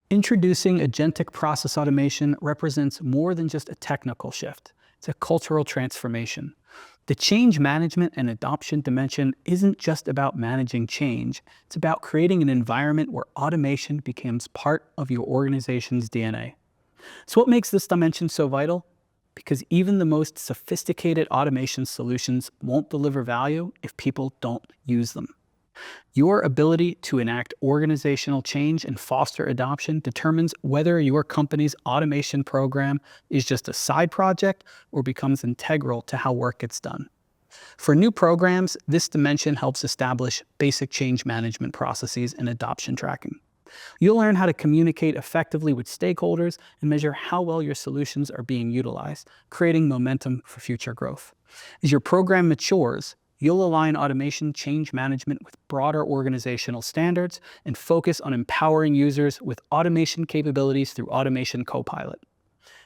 Introducing agentic process automation represents more than just a technical shift. It's a cultural transformation. The change management and adoption dimension isn't just about managing change, it's about creating an environment where automation becomes part of your organization's DNA. So, what makes this dimension so vital? Because even the most sophisticated automation solutions won't deliver value if people don't use them. Your ability to enact organizational change and foster adoption determines whether your company's automation program is just a side project or becomes integral to how work gets done. For new programs, this dimension helps establish basic change management processes and adoption tracking. You'll learn how to communicate effectively with stakeholders and measure how well your solutions are being utilized, creating momentum for future growth. As your program matures, you'll align automation change management with broader organizational standards and focus on empowering users with automation capabilities through Automation Copilot.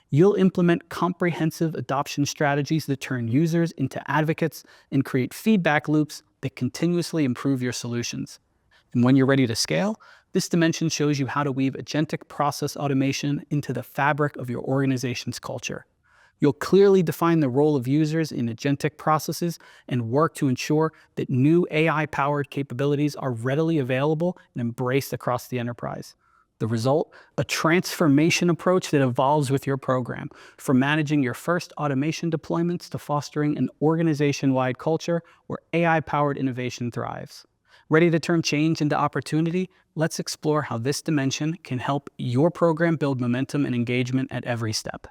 You'll implement comprehensive adoption strategies that turn users into advocates and create feedback loops that continuously improve your solutions. And when you're ready to scale, this dimension shows you how to weave agentic process automation into the fabric of your organization's culture. You'll clearly define the role of users in agentic processes and work to ensure that new AI-powered capabilities are readily available and embraced across the enterprise. The result? A transformation approach that evolves with your program, from managing your first automation deployments to fostering an organization-wide culture where AI-powered innovation thrives. Ready to turn change into opportunity? Let's explore how this dimension can help your program build momentum and engagement at every step.